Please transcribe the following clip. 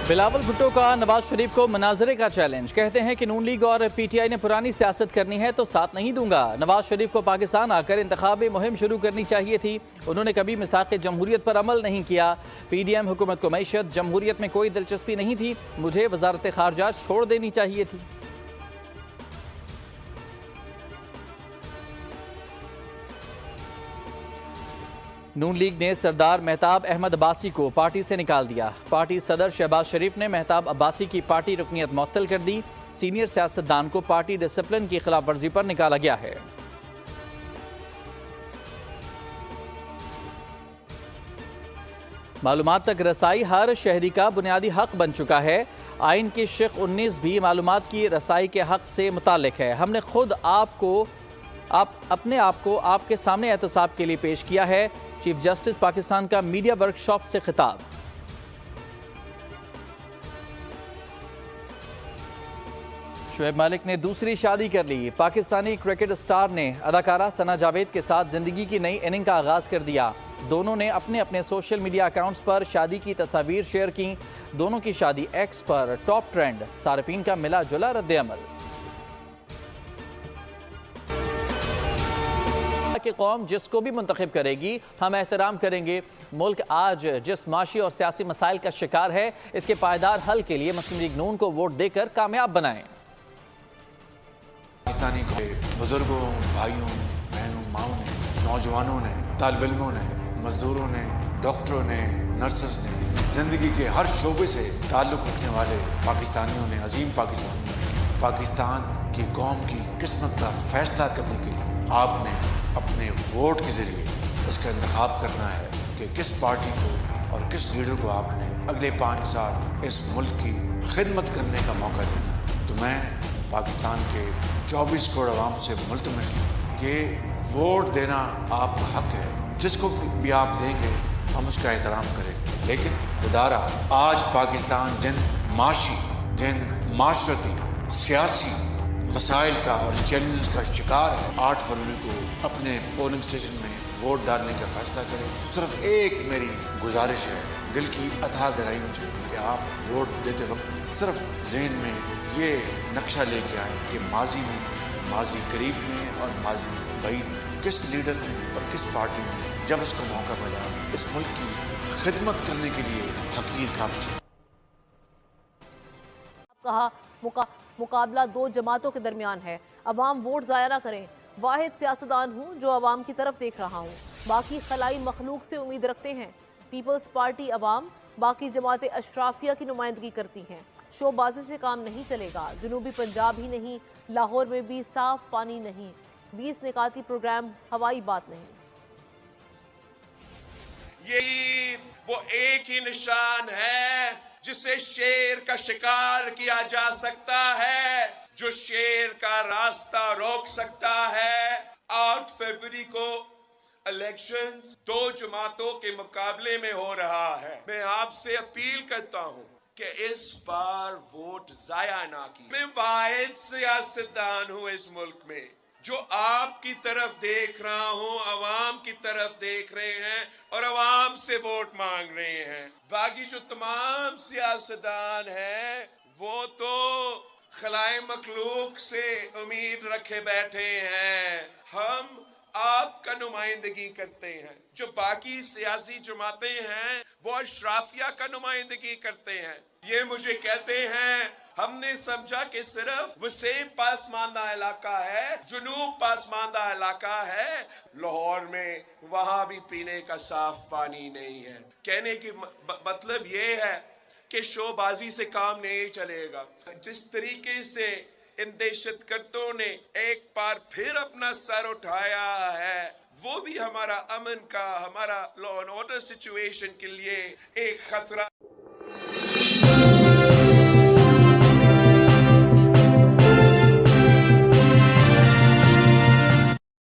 بلاول بھٹو کا نواز شریف کو مناظرے کا چیلنج، کہتے ہیں کہ نون لیگ اور پی ٹی آئی نے پرانی سیاست کرنی ہے تو ساتھ نہیں دوں گا۔ نواز شریف کو پاکستان آ کر انتخابی مہم شروع کرنی چاہیے تھی، انہوں نے کبھی میثاق جمہوریت پر عمل نہیں کیا۔ پی ڈی ایم حکومت کو معیشت جمہوریت میں کوئی دلچسپی نہیں تھی، مجھے وزارت خارجہ چھوڑ دینی چاہیے تھی۔ نون لیگ نے سردار مہتاب احمد عباسی کو پارٹی سے نکال دیا۔ پارٹی صدر شہباز شریف نے مہتاب عباسی کی پارٹی رکنیت معطل کر دی۔ سینئر سیاستدان کو پارٹی ڈسپلن کی خلاف ورزی پر نکالا گیا ہے۔ معلومات تک رسائی ہر شہری کا بنیادی حق بن چکا ہے۔ آئین کی شق 19 بھی معلومات کی رسائی کے حق سے متعلق ہے۔ ہم نے خود اپنے آپ کو آپ کے سامنے احتساب کے لیے پیش کیا ہے۔ چیف جسٹس پاکستان کا میڈیا ورکشاپ سے خطاب۔ شعیب مالک نے دوسری شادی کر لی۔ پاکستانی کرکٹ سٹار نے اداکارہ ثنا جاوید کے ساتھ زندگی کی نئی اننگ کا آغاز کر دیا۔ دونوں نے اپنے اپنے سوشل میڈیا اکاؤنٹس پر شادی کی تصاویر شیئر کی۔ دونوں کی شادی ایکس پر ٹاپ ٹرینڈ، صارفین کا ملا جلا رد عمل۔ کہ قوم جس کو بھی منتخب کرے گی ہم احترام کریں گے۔ ملک آج جس معاشی اور سیاسی مسائل کا شکار ہے، اس کے پائیدار حل کے لیے مسلم لیگ نون کو ووٹ دے کر کامیاب بنائیں۔ پاکستانی بزرگوں، بھائیوں، بہنوں، ماؤں نے، نوجوانوں نے، طالب علموں نے، مزدوروں نے، ڈاکٹروں نے، نرسز نے، زندگی کے ہر شعبے سے تعلق رکھنے والے پاکستانیوں نے، عظیم پاکستانیوں نے پاکستان کی قوم کی قسمت کا فیصلہ کرنے کے لیے آپ نے اپنے ووٹ کے ذریعے اس کا انتخاب کرنا ہے کہ کس پارٹی کو اور کس لیڈر کو آپ نے اگلے 5 سال اس ملک کی خدمت کرنے کا موقع دینا ہے۔ تو میں پاکستان کے 24 کروڑ عوام سے ملتمس ہوں کہ ووٹ دینا آپ کا حق ہے، جس کو بھی آپ دیں گے ہم اس کا احترام کریں گے، لیکن خدا را آج پاکستان جن معاشرتی سیاسی مسائل کا اور چیلنجز کا شکار ہے، 8 فروری کو اپنے پولنگ اسٹیشن میں ووٹ ڈالنے کا فیصلہ کریں۔ صرف ایک میری گزارش ہے، دل کی اتھا گہرائی مجھے کہ آپ ووٹ دیتے وقت صرف ذہن میں یہ نقشہ لے کے آئیں کہ ماضی قریب میں اور ماضی بعید میں کس لیڈر نے اور کس پارٹی نے جب اس کو موقع ملا اس ملک کی خدمت کرنے کے لیے حقیر کافش۔ کہا مقابلہ 2 جماعتوں کے درمیان ہے، عوام ووٹ ضائع نہ کریں۔ واحد سیاستدان ہوں جو عوام کی طرف دیکھ رہا ہوں، باقی خلائی مخلوق سے امید رکھتے ہیں۔ پیپلز پارٹی عوام، باقی جماعتیں اشرافیہ کی نمائندگی کرتی ہیں۔ شو بازی سے کام نہیں چلے گا۔ جنوبی پنجاب ہی نہیں، لاہور میں بھی صاف پانی نہیں۔ 20 نکاتی پروگرام ہوائی بات نہیں۔ یہ وہ ایک ہی نشان ہے جسے شیر کا شکار کیا جا سکتا ہے، جو شیر کا راستہ روک سکتا ہے۔ 8 فروری کو الیکشنز 2 جماعتوں کے مقابلے میں ہو رہا ہے۔ میں آپ سے اپیل کرتا ہوں کہ اس بار ووٹ ضائع نہ کی۔ میں واحد سیاستدان ہوں اس ملک میں جو آپ کی طرف دیکھ رہا ہوں، عوام کی طرف دیکھ رہے ہیں اور عوام سے ووٹ مانگ رہے ہیں۔ باقی جو تمام سیاستدان ہیں وہ تو خلائے مخلوق سے امید رکھے بیٹھے ہیں۔ ہم آپ کا نمائندگی کرتے ہیں۔ جو باقی سیاسی جماعتیں ہیں وہ اشرافیہ کا نمائندگی کرتے ہیں۔ یہ مجھے کہتے ہیں ہم نے سمجھا کہ صرف وسیع پسماندہ علاقہ ہے، جنوب پسماندہ علاقہ ہے، لاہور میں وہاں بھی پینے کا صاف پانی نہیں ہے۔ کہنے کی مطلب یہ ہے کہ شو بازی سے کام نہیں چلے گا۔ جس طریقے سے ان دہشت گردوں نے ایک بار پھر اپنا سر اٹھایا ہے، وہ بھی ہمارا امن کا، ہمارا لا اینڈ آرڈر سچویشن کے لیے ایک خطرہ